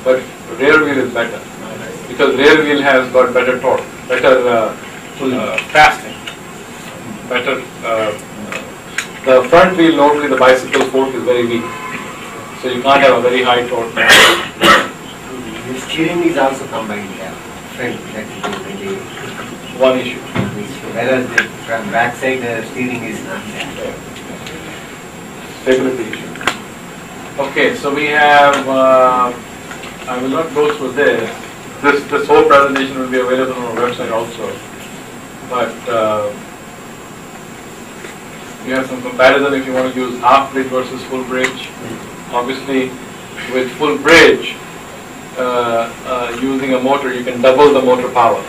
but rear wheel is better because rear wheel has got better torque, better fasting, better. The front wheel normally the bicycle fork is very weak, so you can't have a very high torque. The steering is also combined here. Front, that is really one issue. Whereas the back side steering is not there. Stability issue. Okay, so we have. I will not go through this. This whole presentation will be available on our website also. But you have some comparison if you want to use half bridge versus full bridge. Obviously, with full bridge, using a motor, you can double the motor power.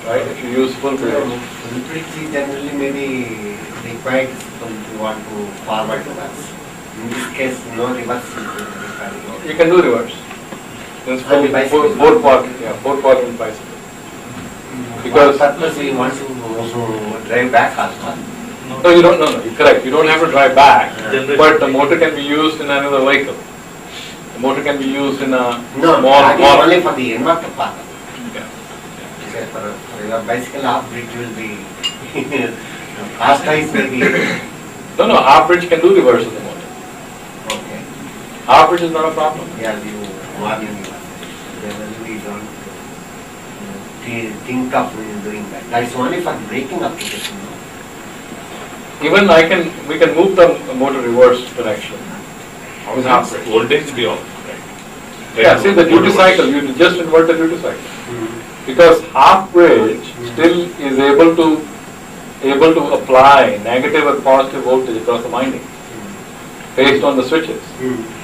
Right? If you use full bridge. Full bridge is generally maybe required to want to forward reverse. In this case, no reverse is required. You can do reverse. There's four quadrant bicycle. Because purpose we want to drive back also. No, you don't. No, you're correct. You don't have to drive back, but the motor can be used in another vehicle. The motor can be used in a small. Only for the inverter part. Yeah. For your bicycle half bridge will be fast rise maybe. No, half bridge can do reverse of the motor. Okay. Half bridge is not a problem. Yeah, you morning. Generally we don't think of doing that. That is only for braking application. Even we can move the motor reverse direction. With half bridge. Voltage be off. Right. Yeah, see the duty cycle. You just invert the duty cycle. Because half bridge still is able to apply negative and positive voltage across the winding based on the switches,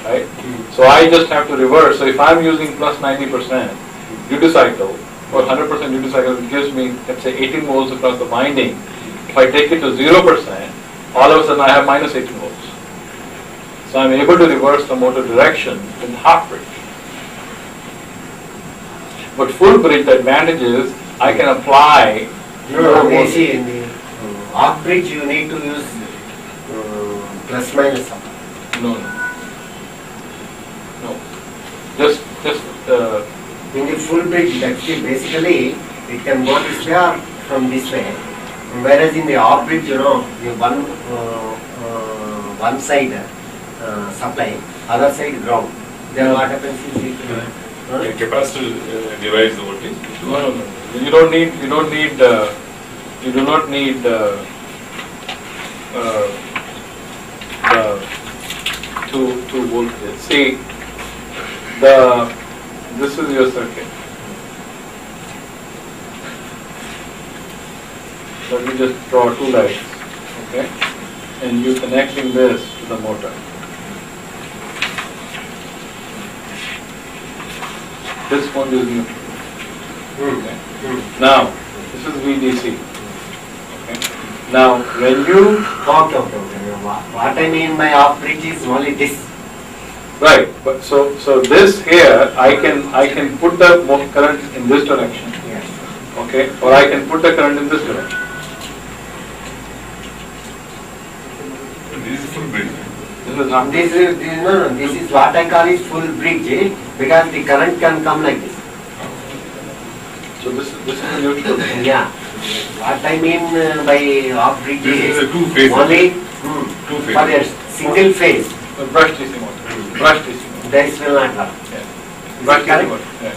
right? So I just have to reverse. So if I'm using plus 90% duty cycle or 100% duty cycle, it gives me, let's say, 18 volts across the winding. If I take it to 0%, all of a sudden I have minus 18 volts. So I'm able to reverse the motor direction with half bridge. But full bridge, the advantage is I can apply. No, see, in the half bridge you need to use plus minus. No. Just. In the full bridge, actually, basically, it can go this way or from this way. Whereas in the half bridge, you one side supply, other side ground. Then what happens is Can capacitor divides the voltage? No. You do not need two voltages. See, this is your circuit. Let me just draw two lights, okay? And you're connecting this to the motor. This one is neutral. Okay. Now, this is VDC. Okay. Now, when you what I mean by half bridge is only this. right, but so this here I can put the current in this direction. Yes. Okay, or I can put the current in this direction. This is full bridge. This is what I call is full bridge because the current can come like this. So this is a neutral. Yeah. What I mean by half bridge This is is a two-phase. only Two-phase. for a single phase. Brush DC motor. Brush DC motor. This will not work. Yeah. Brush DC motor. Yeah.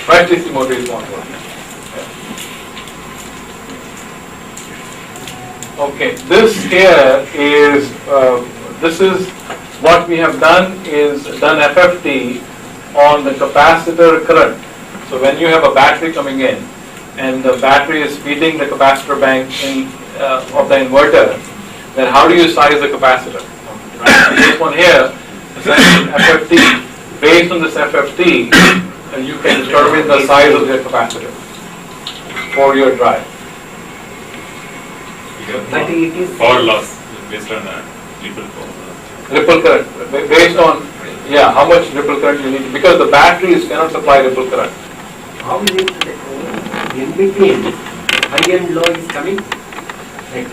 Brush DC motor is not working. Okay, this here is, this is what we have done is done FFT on the capacitor current. So when you have a battery coming in and the battery is feeding the capacitor bank of the inverter, then how do you size the capacitor? Right? This one here is FFT. Based on this FFT, you can determine the size of your capacitor for your drive. But it is Power loss based on ripple power. Ripple current, based on, how much ripple current you need, because the batteries cannot supply ripple current. how is it in between high and low is coming? Like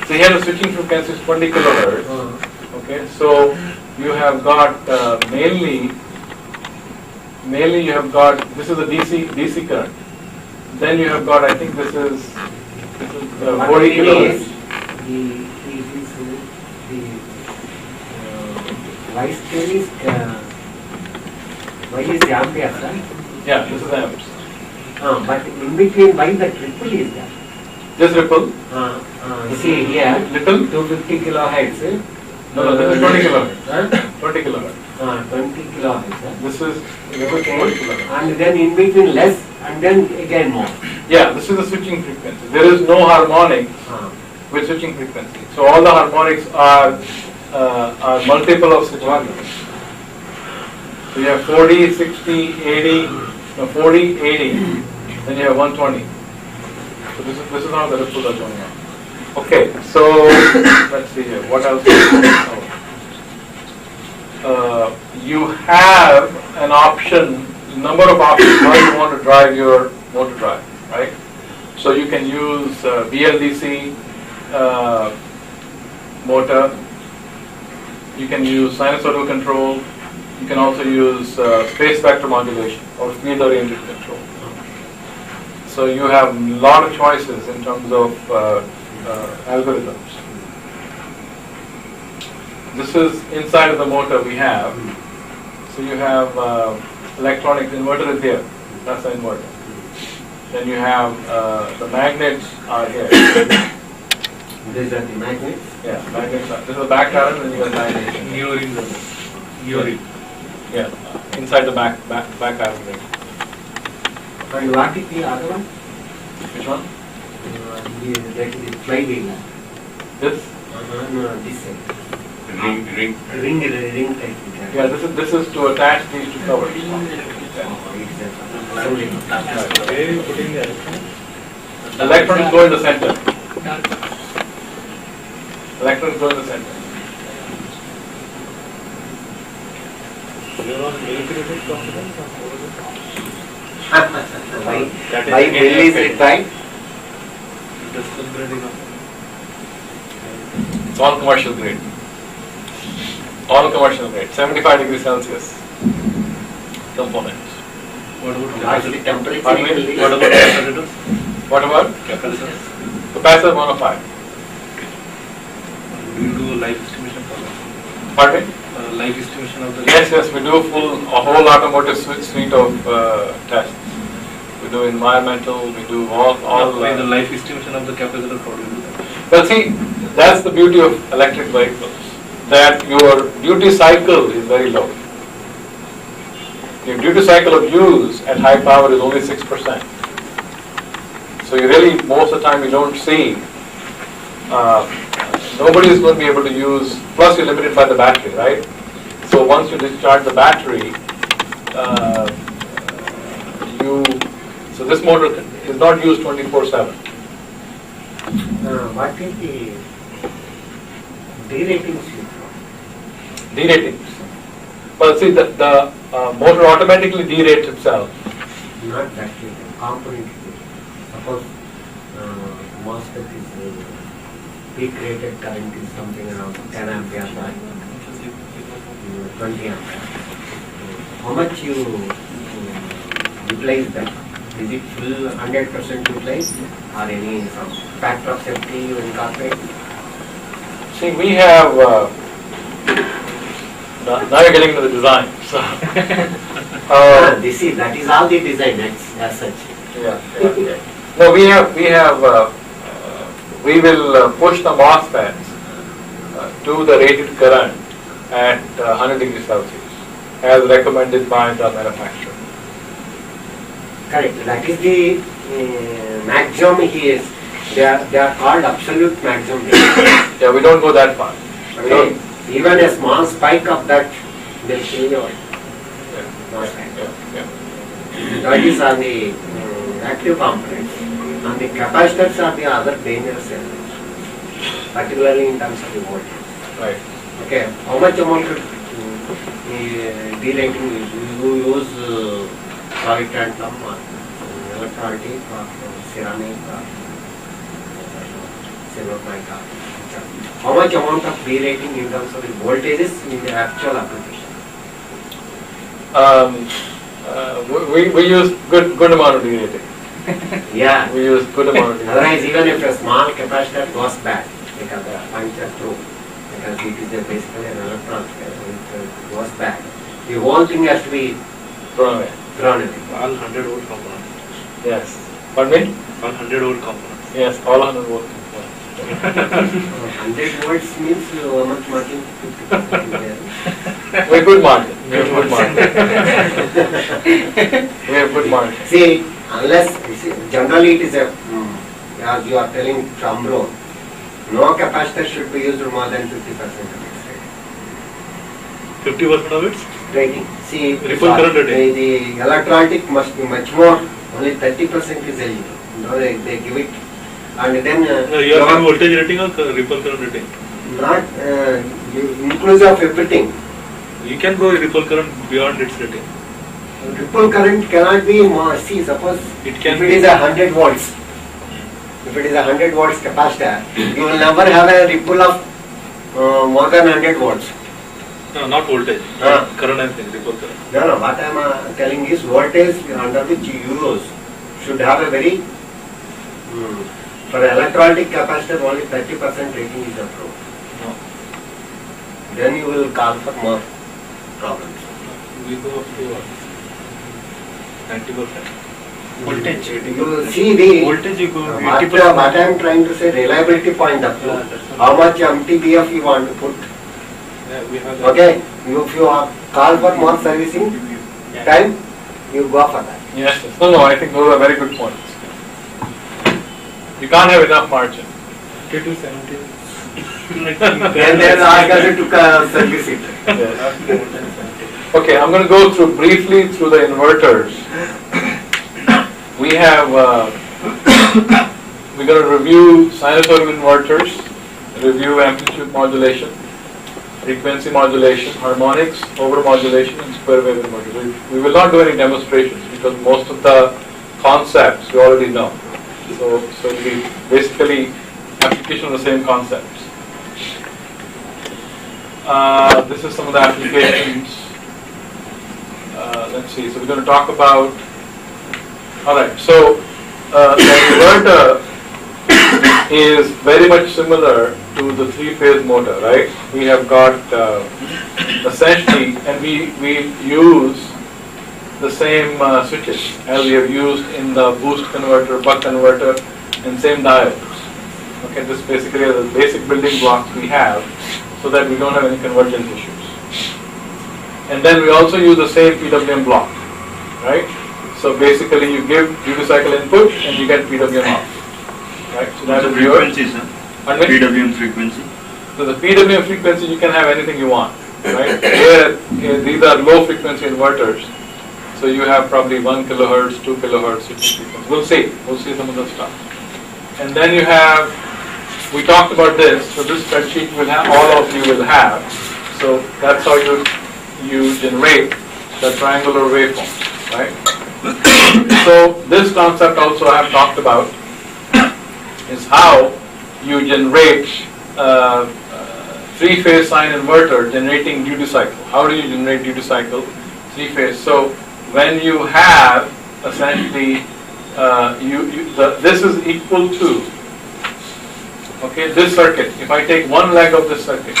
So here the switching frequency is 20 kilohertz. Okay, so you have got mainly you have got, this is a DC current. Then you have got, I think this is 40 kilohertz. Y scale is Y is amperes, right? Yeah, this is amps. But in between why the triple is there? This ripple, See here, little, 250 kilohertz. no, this is 20 kilohertz. Huh? 20 kilohertz. 20 kilohertz. This is 20 Okay. kilohertz. And then in between less and then again more. Yeah, this is the switching frequency. There is no harmonics with switching frequency. So all the harmonics are multiple of switching frequency. So you have 40, 60, 80, no 40, 80, then you have 120. So this is how the ripples are going on. Okay, so let's see here. What else? You have an option, number of options how you want to drive your motor drive, right? So you can use BLDC motor. You can use sinusoidal control. You can also use space vector modulation or field-oriented control. So you have a lot of choices in terms of algorithms. This is inside of the motor we have. So you have electronics, inverter is here. That's the inverter. Then you have the magnets are here. These are the magnets. Yeah, magnets are. This is the back current, and you got magnets. Yeah, inside the back iron ring. And what is the other one? Which one? That is the flywheel. This? No, this side. Ring. Ring type. Yeah, this is to attach these two covers. Where are you putting the electron? Electrons go in the center. Electrons go in the center. Why mill is required? It's all commercial grade. All commercial grade. 75 degrees Celsius components. What's the temperature? Pardon me? What about capacitors? What about? Capacitors. Capacitor 105. Do you do life estimation for that? Pardon me? Life estimation of the... Yes, we do a whole automotive suite of tests. We do environmental, we do all the life estimation of the capacitor, how do you do that? Well, see, that's the beauty of electric vehicles, that your duty cycle is very low. Your duty cycle of use at high power is only 6%. So you really, most of the time, you don't see, nobody is going to be able to use, plus you're limited by the battery, right? So once you discharge the battery, so this motor is not used 24/7. What is the deratings? Deratings. Well, see, the motor automatically derates itself. Not that component. Suppose MOSFET is peak rated current is something around 10 ampere or 20 ampere. How much you utilize that? Is it full 100% utilized or any some factor of safety you incorporate? See, we have, now you're getting to the design. So, That is all the design as such. yeah. No, we will push the MOSFETs to the rated current at 100 degrees Celsius, as recommended by the manufacturer. Correct. That is the maximum he is. They are called absolute maximum. Yeah, we don't go that far. We Okay. don't. Even a small spike of that will kill your MOSFET. Yeah. That is on the active components. And the capacitors are the other dangerous elements, particularly in terms of the voltage. Right. Okay, how much amount of derating you use solid tantalum or electrolytic or ceramic or silver mica, capacitor. How much amount of pre-rating in terms of the voltages in the actual application? We use good amount of derating. Yeah. We use good amount of derating. Otherwise, even if a small capacitor goes bad, because the puncture through, because it is basically an electron, it goes bad, the whole thing has to be Thrown away. thrown away. All 100 volt components. Yes. Pardon me? All 100 volt components. Yes, all 100 volts. 100 volts means how much margin? 50% there. We have good margin. We have good margin. We have good margin. See, generally it is a, as you are telling thumb rule, no capacitor should be used more than 50% of its 50% of its rating. See, Ripple current rating. the electrolytic must be much more, only 30% is LED. No, they give it, and then No, you are saying voltage rating or ripple current rating? not inclusive of everything. You can go ripple current beyond its rating. Ripple current cannot be more. See, suppose It can if be. it is 100 volts, if it is 100 volts capacitor, you will never have a ripple of more than 100 volts. No, not voltage. Ah. Current I think, ripple current. No, what I am telling is voltage under which you use should have a very, for electrolytic capacitor only 30% rating is approved. No. Then you will call for more problems. We go up to 90%. Voltage. You see the Voltage you go what 80%. I am trying to say, reliability point of view. How much MTBF you want to put? Yeah, we have that. Okay, if you call for more servicing time, you go for that. Yes. No, I think those are very good points. You can't have enough margin. 50 to 70. Then they ask us to service it. Yes. Okay, I'm going to go through briefly through the inverters. We have, we're going to review sinusoidal inverters, review amplitude modulation, frequency modulation, harmonics, overmodulation, and square wave inverters. We will not do any demonstrations because most of the concepts you already know. So it will be basically application of the same concepts. This is some of the applications. Let's see. So we're going to talk about. All right. So the inverter is very much similar to the three-phase motor, right? We have got essentially, and we use the same switches as we have used in the boost converter, buck converter, and same diodes. Okay, this basically are the basic building blocks we have, so that we don't have any convergence issues. And then we also use the same PWM block, right? So basically, you give duty cycle input and you get PWM out. Right, so that The is your frequency, sir. Pardon me? PWM frequency. So the PWM frequency, you can have anything you want, right? Here, these are low frequency inverters, so you have probably 1 kilohertz, 2 kilohertz switching frequency. We'll see some of the stuff. And then you have, we talked about this, so this spreadsheet will have, all of you will have. So that's how you generate the triangular waveforms, right? So this concept also I have talked about is how you generate three-phase sine inverter generating duty cycle. How do you generate duty cycle? Three-phase. So when you have essentially this is equal to, okay, this circuit. If I take one leg of this circuit,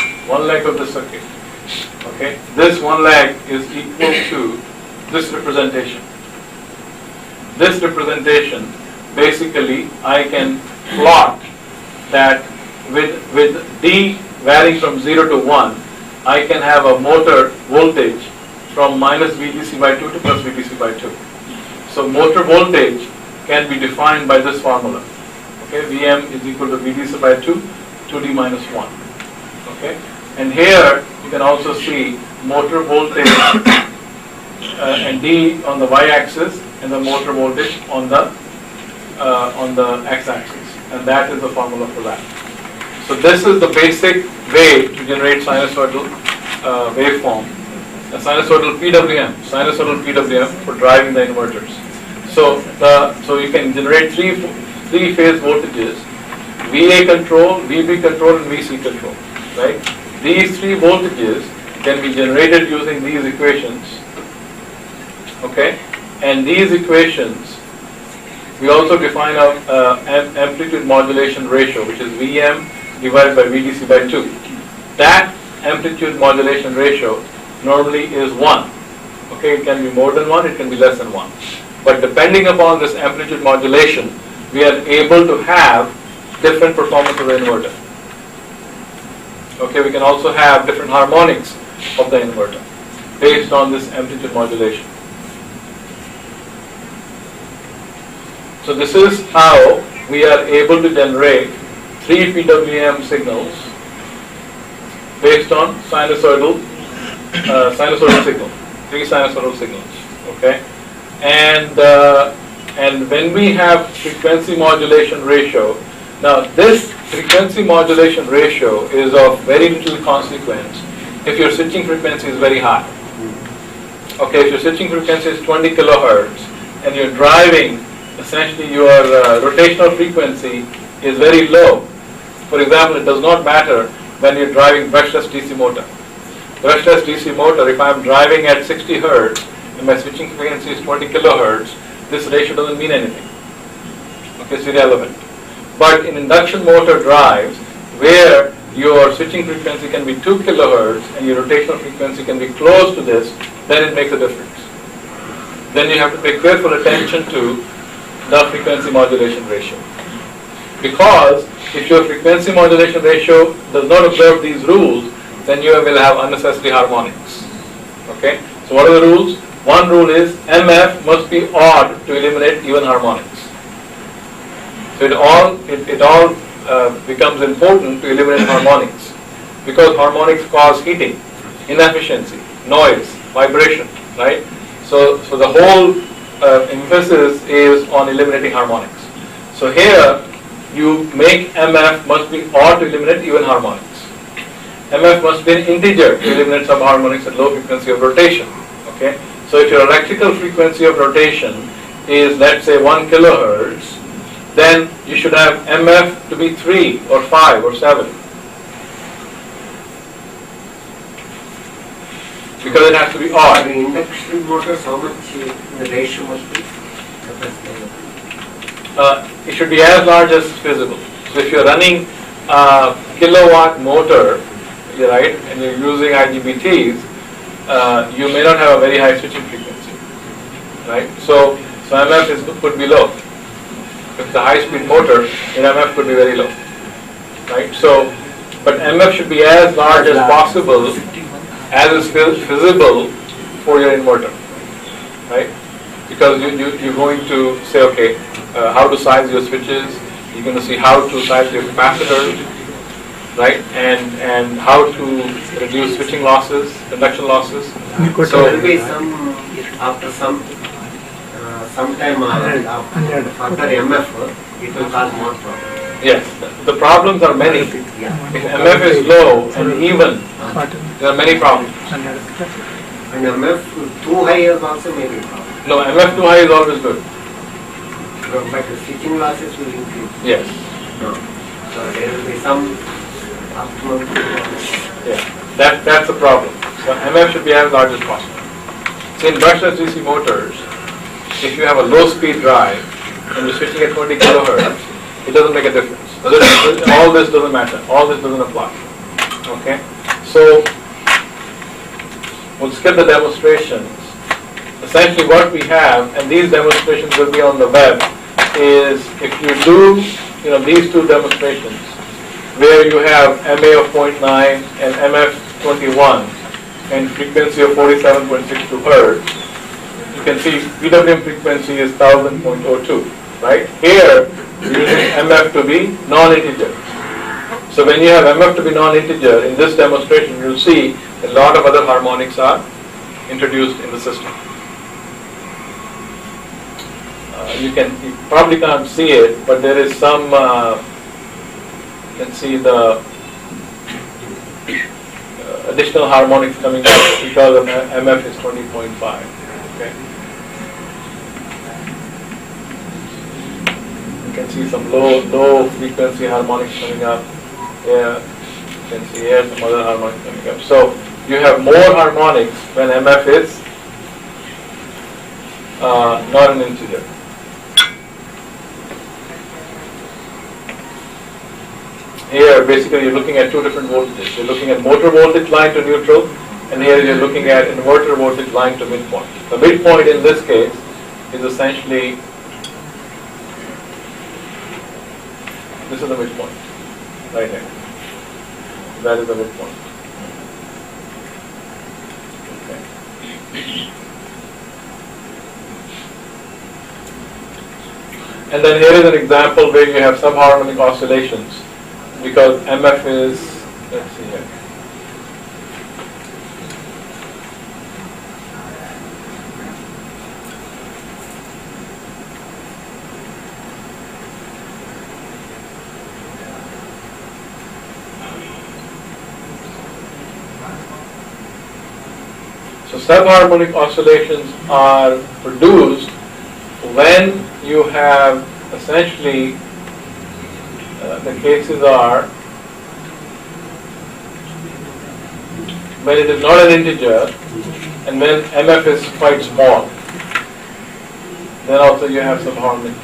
okay, this one leg is equal to this representation. This representation, basically, I can plot that with D varying from 0 to 1, I can have a motor voltage from minus VDC by 2 to plus VDC by 2. So motor voltage can be defined by this formula. Okay, Vm is equal to VDC by 2, 2D minus 1. Okay, and here you can also see motor voltage and D on the y-axis and the motor voltage on the x-axis, and that is the formula for that. So this is the basic way to generate sinusoidal waveform, a sinusoidal PWM for driving the inverters. So you can generate three phase voltages VA control, VB control, and VC control, right? These three voltages can be generated using these equations, okay? And these equations, we also define our amplitude modulation ratio, which is Vm divided by VDC by 2. That amplitude modulation ratio normally is 1. Okay, it can be more than 1, it can be less than 1. But depending upon this amplitude modulation, we are able to have different performance of the inverter. Okay, we can also have different harmonics of the inverter based on this amplitude modulation. So this is how we are able to generate 3 PWM signals based on sinusoidal signal, 3 sinusoidal signals. Okay, and when we have frequency modulation ratio, now this frequency modulation ratio is of very little consequence if your switching frequency is very high. Okay, if your switching frequency is 20 kilohertz and you're driving, essentially your rotational frequency is very low. For example, it does not matter when you're driving brushless DC motor. Brushless DC motor, if I'm driving at 60 hertz and my switching frequency is 20 kilohertz, this ratio doesn't mean anything. Okay, it's irrelevant. But in induction motor drives, where your switching frequency can be 2 kilohertz and your rotational frequency can be close to this, then it makes a difference. Then you have to pay careful attention to the frequency modulation ratio. Because if your frequency modulation ratio does not observe these rules, then you will have unnecessary harmonics. Okay? So what are the rules? One rule is MF must be odd to eliminate even harmonics. So it all becomes important to eliminate harmonics, because harmonics cause heating, inefficiency, noise, vibration, right? So the whole emphasis is on eliminating harmonics. So here you make MF must be odd to eliminate even harmonics. MF must be an integer to eliminate some harmonics at low frequency of rotation. Okay? So if your electrical frequency of rotation is, let's say, 1 kilohertz, then you should have MF to be 3 or 5 or 7. Because it has to be odd. In induction motors, how much the ratio must be? It should be as large as feasible. So if you're running a kilowatt motor, right, and you're using IGBTs, you may not have a very high switching frequency, right? So MF could be low. If it's a high-speed motor, then MF could be very low, right? So, but MF should be as large as possible, as is feasible for your inverter, right? Because you're going to say, okay, how to size your switches. You're going to see how to size your capacitors, right? And how to reduce switching losses, conduction losses. So there will be some, after some time after MF, it will cause more problems. Yes, the problems are many. If MF is low and even, there are many problems. And MF too high is also maybe a problem. No, MF too high is always good. But the switching losses will increase. Yes. No. So there will be some optimum. Yeah, that's the problem. So MF should be as large as possible. So in brushless DC motors, if you have a low speed drive and you're switching at 20 kilohertz, it doesn't make a difference. All this doesn't matter. All this doesn't apply. Okay? So we'll skip the demonstrations. Essentially what we have, and these demonstrations will be on the web, is if you do these two demonstrations where you have MA of 0.9 and MF 21 and frequency of 47.62 hertz, you can see PWM frequency is 1000.02, right? Here we're using MF to be non-integer. So when you have MF to be non-integer, in this demonstration you'll see a lot of other harmonics are introduced in the system. You probably can't see it, but there is some, you can see the additional harmonics coming out because of MF is 20.5. Okay. can see some low frequency harmonics coming up. Yeah, you can see here some other harmonics coming up. So you have more harmonics when MF is not an integer. Here, basically, you're looking at two different voltages. You're looking at motor voltage line to neutral, and here you're looking at inverter voltage line to midpoint. The midpoint in this case is essentially, this is the midpoint, right here. That is the midpoint. Okay. And then here is an example where you have subharmonic oscillations, because MF is, let's see here. So subharmonic oscillations are produced when you have essentially the cases are when it is not an integer and when MF is quite small. Then also you have subharmonic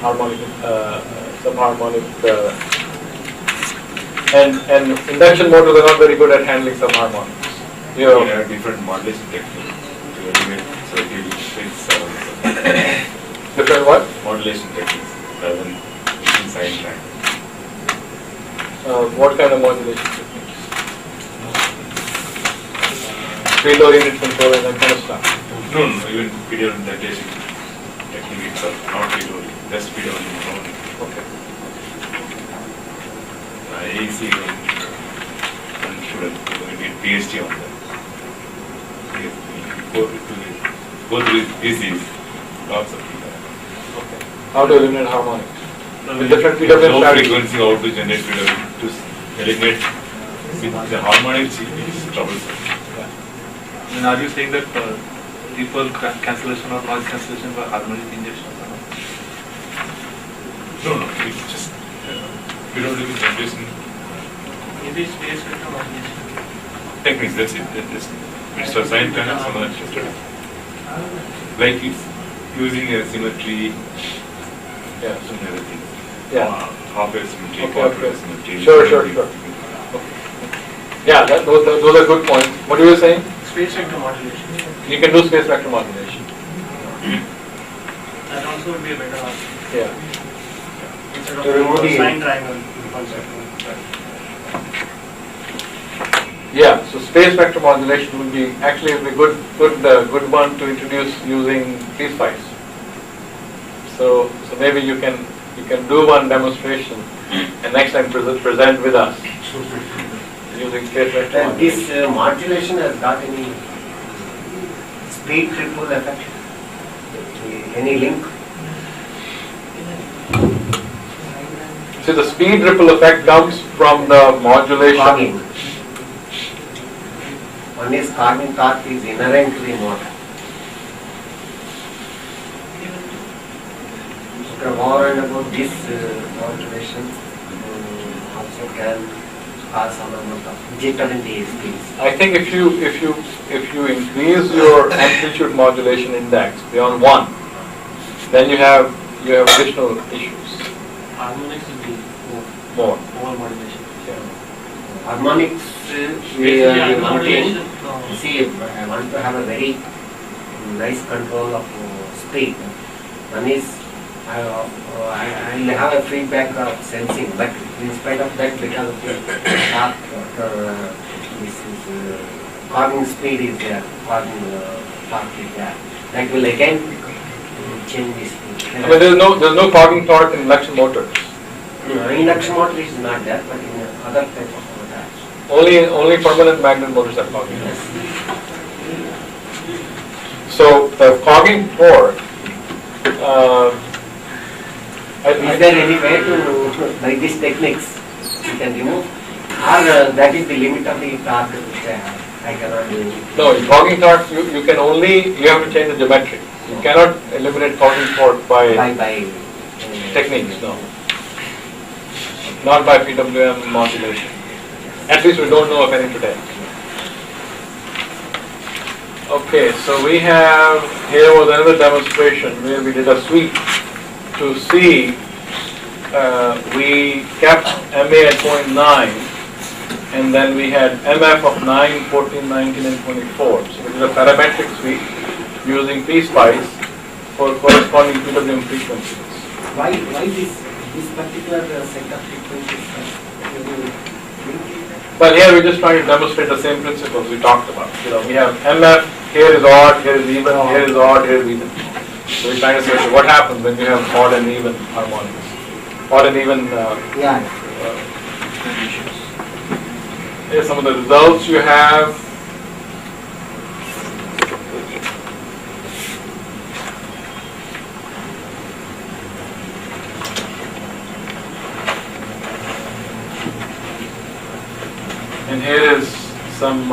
and induction motors are not very good at handling subharmonics. You know, There are different modulation techniques to eliminate circuit fits different what? modulation techniques rather than using sine track. What kind of modulation techniques? Field-oriented control and that kind of stuff. No, even video orientation technique itself, not video oriented, just video oriented only. Okay. AC one student going to get PhD on that. Yes, go through this lots of people. Okay. How to eliminate harmonics? With different With PWM low strategies. frequency, how to generate PWM to eliminate with the harmonics is troublesome. And are you saying that people cancellation or noise cancellation by harmonic injection? No, it's just periodic generation Maybe space vector modulation. techniques, that's it. It's for sine kind of some other shifted. Like it's using a symmetry, Yeah. some other things. Yeah. Half-wave symmetry, Okay, quarter-wave okay. symmetry. Sure. Yeah, those are good points. What were you saying? Space vector modulation. You can do space vector modulation. That also would be a better option. Yeah. Instead of To remove the- sine triangle concept. Yeah, so space vector modulation would be actually a good one to introduce using piece spice. So maybe you can do one demonstration and next time present with us using space vector And this modulation. modulation has got any speed ripple effect? Any link? See, the speed ripple effect comes from the modulation. Cogging. One is cogging torque is inherently more. Okay, more and about this modulation also can cause some amount of jitter in the speeds. I think if you increase your amplitude modulation index beyond 1, then you have additional issues. Harmonics would be More. more modulation. Harmonics, Basically, one thing. modulation. See, I want to have a very nice control of speed. One is I'll have a feedback of sensing, but in spite of that, because of the torque, this is cogging speed is there, cogging torque is there. That will again change the speed. I mean, there's no cogging torque in induction motors. Induction motor is not there, but in other type of motors. Only permanent magnet motors have cogging torque. So the cogging torque. Is there any way to, by these techniques, you can remove? Or that is the limit of the torque which I cannot do? No, in cogging torque, you can only, you have to change the geometry. You cannot eliminate cogging torque by techniques, no. not by PWM modulation. At least we don't know of any today. Okay, so we have, here was another demonstration where we did a sweep to see, we kept MA at 0.9, and then we had MF of 9, 14, 19, and 24. So we did a parametric sweep using P-Spice for corresponding PWM frequencies. Why this particular set of frequencies? But here we're just trying to demonstrate the same principles we talked about. You know, we have MF, here is odd, here is even, here is odd, here is even. So we're trying to say, okay, what happens when you have odd and even harmonics? Odd and even here's some of the results you have. And here is some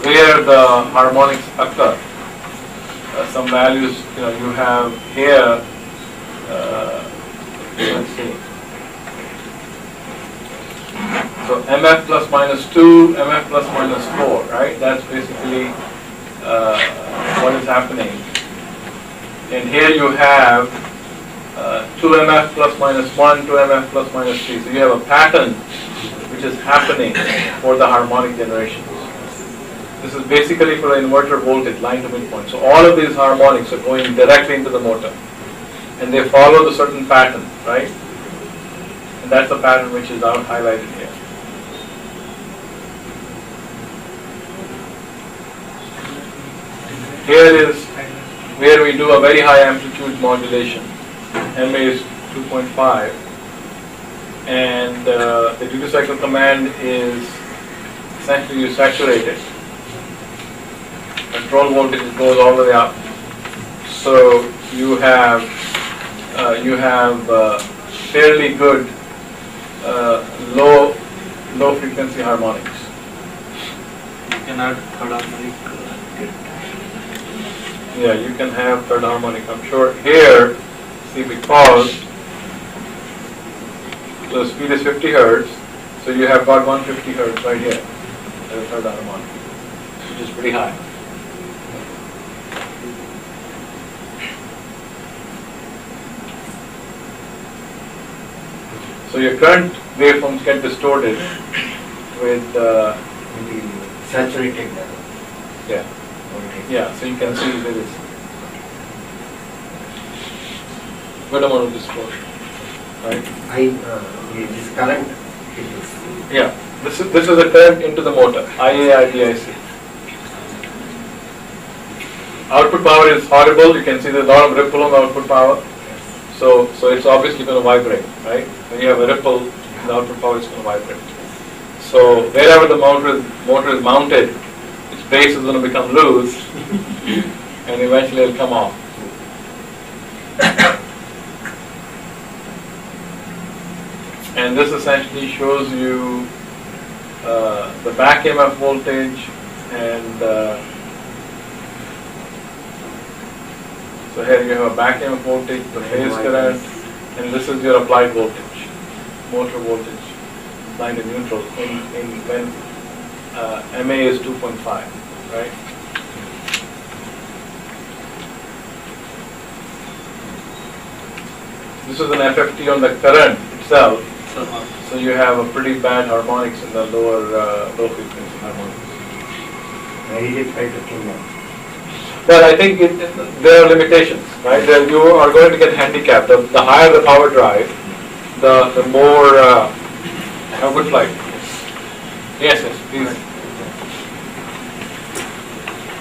where the harmonics occur. Some values, you know, you have here. Let's see. So MF plus minus 2, MF plus minus 4, right? That's basically what is happening. And here you have 2MF plus minus 1, 2MF plus minus 3. So you have a pattern which is happening for the harmonic generations. This is basically for the inverter voltage, line to midpoint. So all of these harmonics are going directly into the motor. And they follow the certain pattern, right? And that's the pattern which is out highlighted here. Here is where we do a very high amplitude modulation. MA is 2.5, and the duty cycle command is essentially you saturate it. Control voltage goes all the way up, so you have fairly good low frequency harmonics. You can add third harmonic. Yeah, you can have third harmonic. I'm sure here. See, because the speed is 50 hertz, so you have got 150 hertz right here as a third harmonic, which is pretty high. So your current waveforms get distorted with saturated yeah, voltage. yeah. So you can see there is good amount of distortion, right? This current it is. Yeah, this is the current into the motor, IAIDIC. Output power is horrible. You can see there's a lot of ripple on the output power. So it's obviously going to vibrate, right? When you have a ripple, the output power is going to vibrate. So wherever the motor is mounted, its base is going to become loose, and eventually it'll come off. And this essentially shows you the back EMF voltage and so here you have a back EMF voltage, the phase current, and this is your applied voltage, motor voltage, line to neutral in when MA is 2.5, right? This is an FFT on the current itself. So you have a pretty bad harmonics in the low frequency harmonics. Very difficult to kill them. Well, I think there are limitations, right? You are going to get handicapped. The higher the power drive, the more. Have a good flight. Yes, please.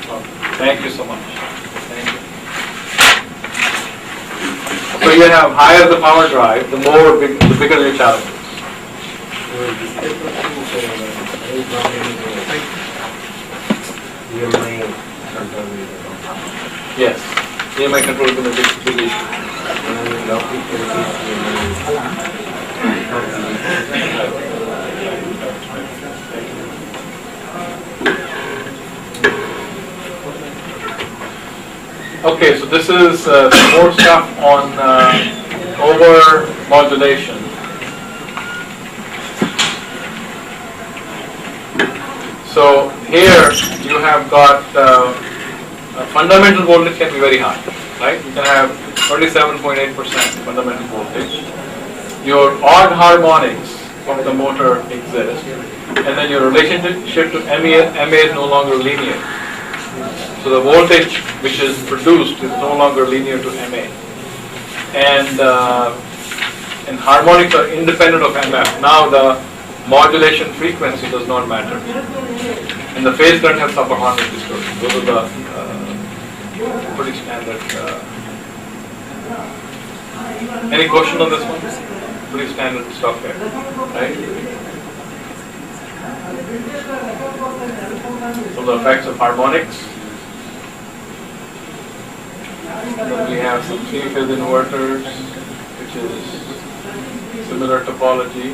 Oh, thank you so much. Thank you. So you have higher the power drive, the bigger your challenges. Yes, EMI control is a big issue. Okay, so this is some more stuff on over modulation. So here you have got fundamental voltage can be very high, right? You can have 27.8% fundamental voltage. Your odd harmonics of the motor exist, and then your relationship to MA is no longer linear. So the voltage which is produced is no longer linear to MA, and harmonics are independent of MF. Now the modulation frequency does not matter, and the phase current has subharmonic distortion. Those are the pretty standard. Any question on this one? Pretty standard stuff here, right? So the effects of harmonics. Then we have some three-phase inverters, which is similar topology.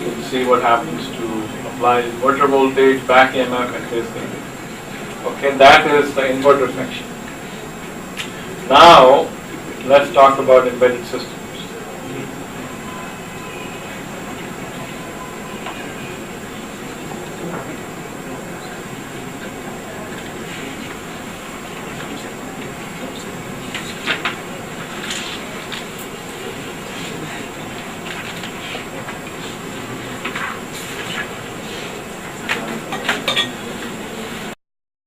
You can see what happens to apply inverter voltage, back EMF, and phase current. Okay, that is the inverter section. Now, let's talk about embedded systems.